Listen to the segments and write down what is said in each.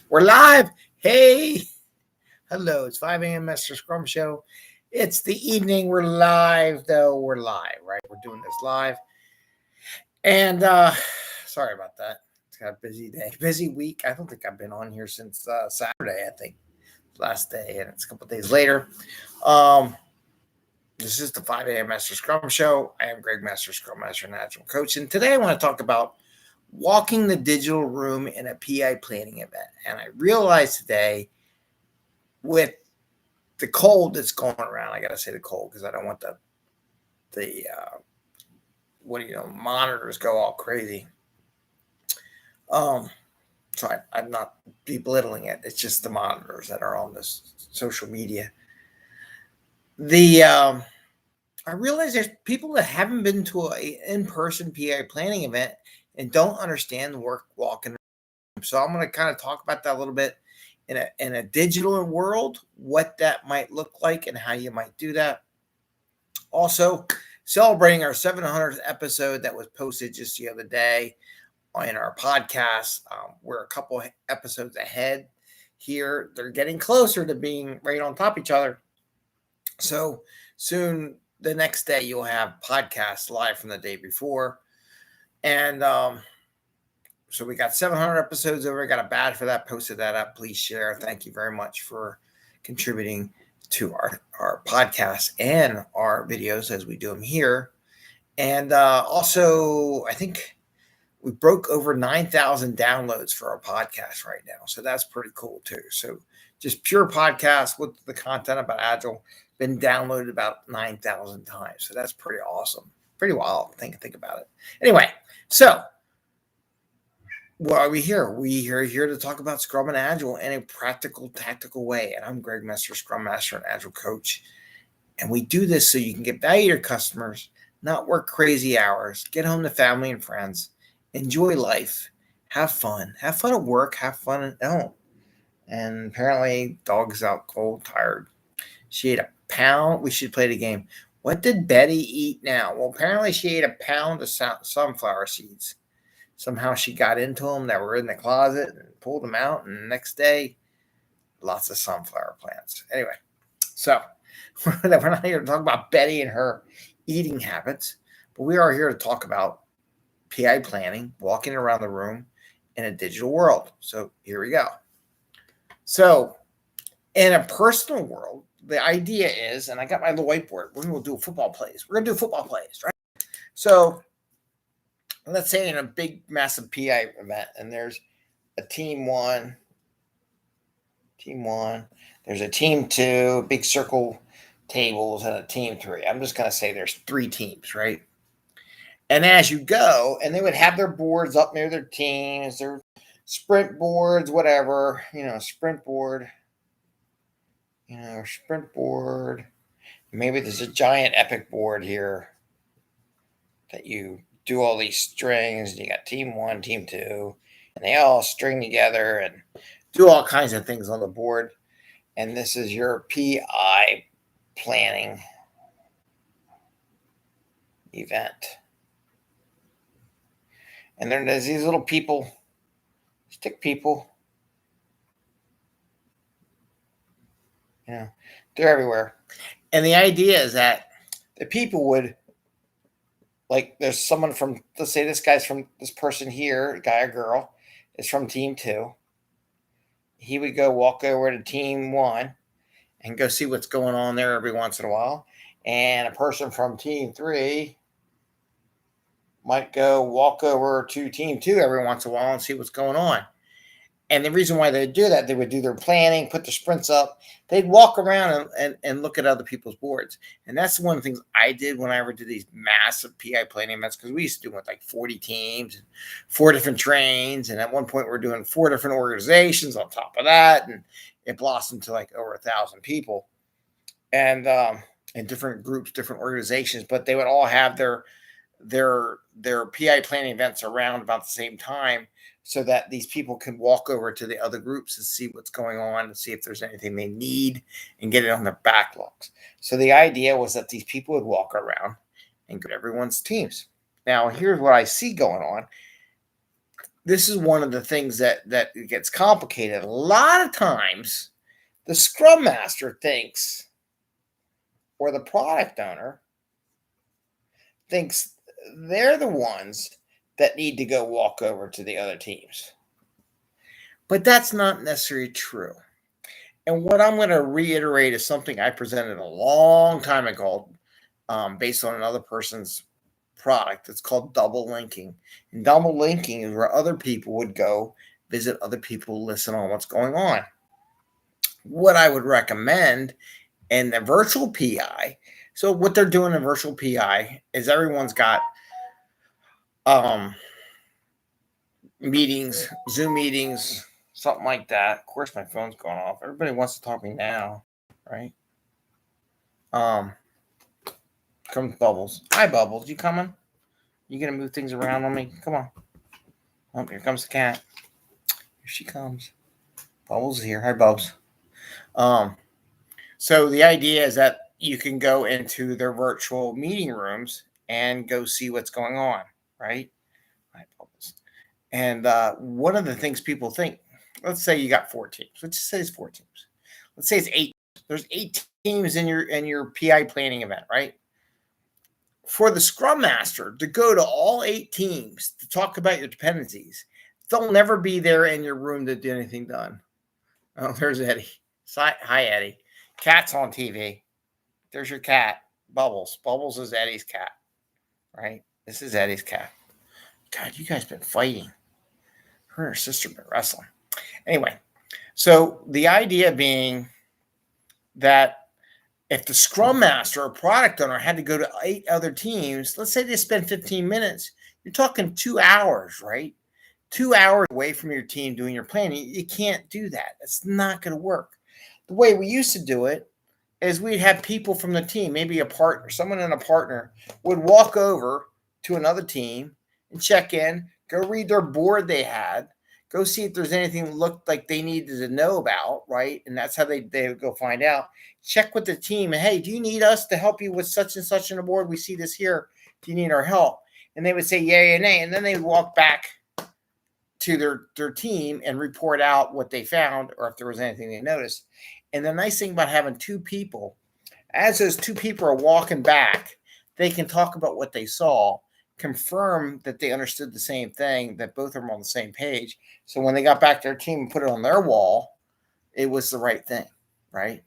We're live. Hey, hello. It's 5 a.m. Mester Scrum Show. It's the evening. We're live, though. We're live, right? We're doing this live. And sorry about that. It's got a busy day, busy week. I don't think I've been on here since Saturday, I think. Last day, and it's a couple days later. This is the 5 a.m. Mester Scrum Show. I am Greg Mester, Scrum Master and Agile Coach. And today I want to talk about walking the digital room in a PI planning event. And I realized today with the cold that's going around, I got to say the cold because I don't want the monitors go all crazy. So I'm not belittling it. It's just the monitors that are on this social media. I realize there's people that haven't been to an in-person PI planning event and don't understand the work walking. So I'm going to kind of talk about that a little bit in a digital world, what that might look like and how you might do that. Also, celebrating our 700th episode that was posted just the other day in our podcast. We're a couple episodes ahead here. They're getting closer to being right on top of each other. So soon, the next day, you'll have podcasts live from the day before. And so we got 700 episodes over. I got a badge for that. Posted that up. Please share. Thank you very much for contributing to our podcast and our videos as we do them here. And also, I think we broke over 9,000 downloads for our podcast right now. So that's pretty cool too. So just pure podcast with the content about Agile been downloaded about 9,000 times. So that's pretty awesome. Pretty wild. Think about it. Anyway, so why are we here? We are here to talk about Scrum and Agile in a practical, tactical way. And I'm Greg Mester, Scrum Master and Agile Coach. And we do this so you can get value to your customers, not work crazy hours, get home to family and friends, enjoy life, have fun at work, have fun at home. And apparently, dog's out cold, tired. She ate a pound. We should play the game. What did Betty eat now? Well, apparently she ate a pound of sunflower seeds. Somehow she got into them that were in the closet and pulled them out. And the next day, lots of sunflower plants. Anyway, so we're not here to talk about Betty and her eating habits, but we are here to talk about PI planning, walking around the room in a digital world. So here we go. So in a personal world, the idea is, and I got my little whiteboard, we're going to do football plays. We're going to do football plays, right? So let's say in a big, massive PI event, and there's a team one, there's a team two, big circle tables, and a team three. I'm just going to say there's three teams, right? And as you go, and they would have their boards up near their teams, their sprint boards, whatever, sprint board. Sprint board. Maybe there's a giant epic board here that you do all these strings. You got team one, team two, and they all string together and do all kinds of things on the board. And this is your PI planning event. And then there's these little people, stick people. They're everywhere. And the idea is that the people would, like, there's someone from, let's say this person here, guy or girl, is from team two. He would go walk over to team one and go see what's going on there every once in a while. And a person from team three might go walk over to team two every once in a while and see what's going on. And the reason why they would do that, they would do their planning, put their sprints up. They'd walk around and look at other people's boards. And that's one of the things I did when I ever did these massive PI planning events, because we used to do with like 40 teams and 4 different trains. And at one point, we were doing 4 different organizations on top of that. And it blossomed to like over 1,000 people. And in different groups, different organizations. But they would all have their PI planning events around about the same time, so that these people can walk over to the other groups and see what's going on and see if there's anything they need and get it on their backlogs. So the idea was that these people would walk around and go to everyone's teams. Now, here's what I see going on. this is one of the things that gets complicated. A lot of times, the Scrum Master thinks, or the product owner thinks they're the ones that need to go walk over to the other teams. But that's not necessarily true. And what I'm going to reiterate is something I presented a long time ago, based on another person's product. It's called double linking. And double linking is where other people would go visit other people, listen on what's going on. What I would recommend in the virtual PI, so what they're doing in virtual PI is everyone's got meetings, Zoom meetings, something like that. Of course, my phone's going off. Everybody wants to talk to me now, right? Comes Bubbles. Hi, Bubbles. You coming? You gonna move things around on me? Come on. Oh, here comes the cat. Here she comes. Bubbles is here. Hi, Bubbles. So the idea is that you can go into their virtual meeting rooms and go see what's going on, right? Hi, Bubbles. And one of the things people think, let's say you got 4 teams. Let's just say it's 4 teams. Let's say it's 8. There's 8 teams in your PI planning event, right? For the Scrum Master to go to all 8 teams to talk about your dependencies, they'll never be there in your room to get anything done. Oh, there's Eddie. Hi, Eddie. Cat's on TV. There's your cat, Bubbles. Bubbles is Eddie's cat, right? This is Eddie's cat. God, you guys been fighting. Her and her sister been wrestling. Anyway, so the idea being that if the Scrum Master or product owner had to go to 8 other teams, let's say they spend 15 minutes, you're talking 2 hours, right? 2 hours away from your team doing your planning. You can't do that. It's not going to work. The way we used to do it is we'd have people from the team, maybe a partner, someone in a partner would walk over to another team and check in, go read their board they had, go see if there's anything that looked like they needed to know about, right? And that's how they would go find out. Check with the team. And, hey, do you need us to help you with such and such on the board? We see this here. Do you need our help? And they would say yay and nay. And then they would walk back to their team and report out what they found or if there was anything they noticed. And the nice thing about having 2 people, as those 2 people are walking back, they can talk about what they saw, confirm that they understood the same thing, that both of them are on the same page. So when they got back to their team and put it on their wall, it was the right thing, right?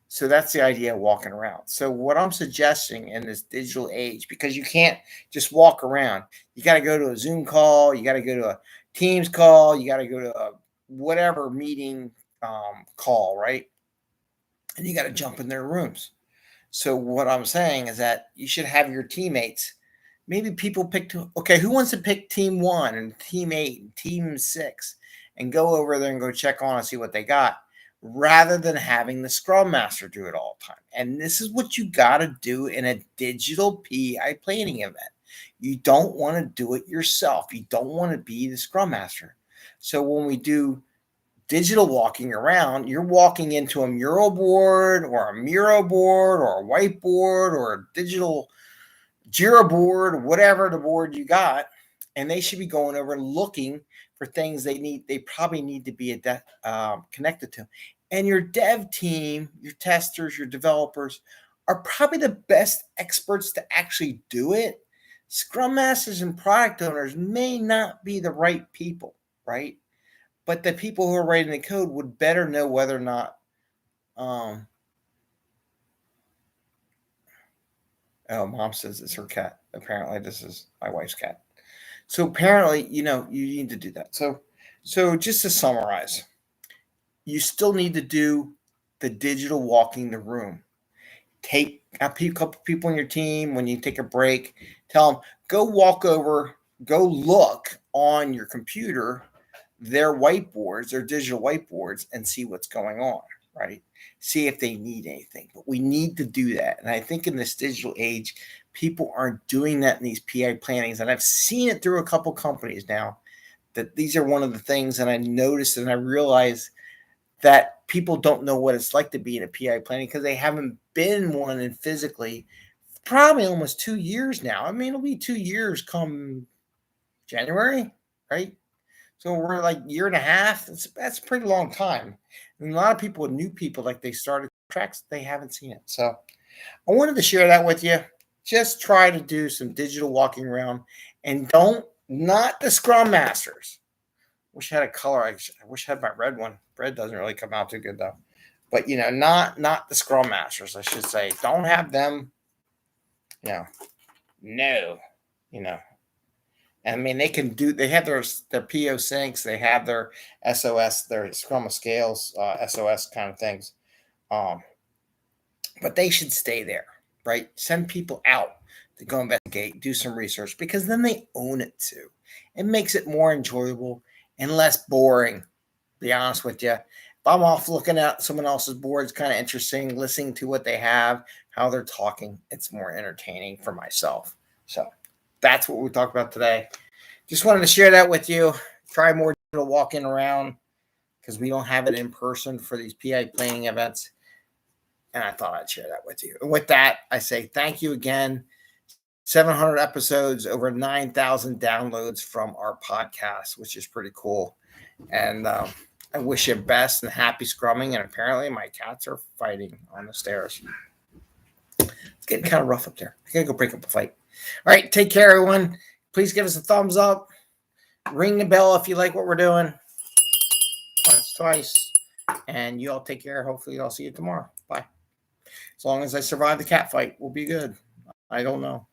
So that's the idea of walking around. So what I'm suggesting in this digital age, because you can't just walk around, you got to go to a Zoom call, you got to go to a Teams call, you got to go to a whatever meeting call, right? And you got to jump in their rooms. So what I'm saying is that you should have your teammates. Maybe people pick, okay, who wants to pick team 1 and team 8 and team 6 and go over there and go check on and see what they got, rather than having the Scrum Master do it all the time. And this is what you got to do in a digital PI planning event. You don't want to do it yourself. You don't want to be the Scrum Master. So when we do digital walking around, you're walking into a mural board or a Miro board or a whiteboard or a digital Jira board, whatever the board you got, and they should be going over and looking for things they probably need to be connected to. And your dev team, your testers, your developers are probably the best experts to actually do it. Scrum Masters and product owners may not be the right people, right? But the people who are writing the code would better know whether or not. Oh, Mom says it's her cat. Apparently, this is my wife's cat. So apparently, you need to do that. So just to summarize, you still need to do the digital walking the room. Take a couple people on your team when you take a break. Tell them, go walk over, go look on your computer, their whiteboards, their digital whiteboards, and see what's going on, right? See if they need anything. But we need to do that. And I think in this digital age, people aren't doing that in these PI plannings. And I've seen it through a couple companies now, that these are one of the things that I noticed and I realized that people don't know what it's like to be in a PI planning because they haven't been one in physically probably almost 2 years now. I mean, it'll be 2 years come January, right? So we're like year and a half. That's a pretty long time. And a lot of people, new people, like they started tracks, they haven't seen it. So I wanted to share that with you. Just try to do some digital walking around, and not the Scrum Masters. Wish I had a color. I wish I had my red one. Red doesn't really come out too good though. But not the Scrum Masters. I should say. Don't have them. You know, no. You know, I mean, they can do. They have their PO syncs. They have their SOS, their Scrum scales, SOS kind of things. Um, but they should stay there, right? Send people out to go investigate, do some research, because then they own it too. It makes it more enjoyable and less boring. To be honest with you, if I'm off looking at someone else's board, it's kind of interesting. Listening to what they have, how they're talking, it's more entertaining for myself. So that's what we talked about today. Just wanted to share that with you. Try more digital walking around because we don't have it in person for these PI planning events. And I thought I'd share that with you. And with that, I say thank you again. 700 episodes, over 9,000 downloads from our podcast, which is pretty cool. And I wish you best and happy scrumming. And apparently my cats are fighting on the stairs. It's getting kind of rough up there. I gotta go break up a fight. All right, take care, everyone. Please give us a thumbs up. Ring the bell if you like what we're doing. Once, twice. And you all take care. Hopefully I'll see you tomorrow. Bye. As long as I survive the cat fight, we'll be good. I don't know.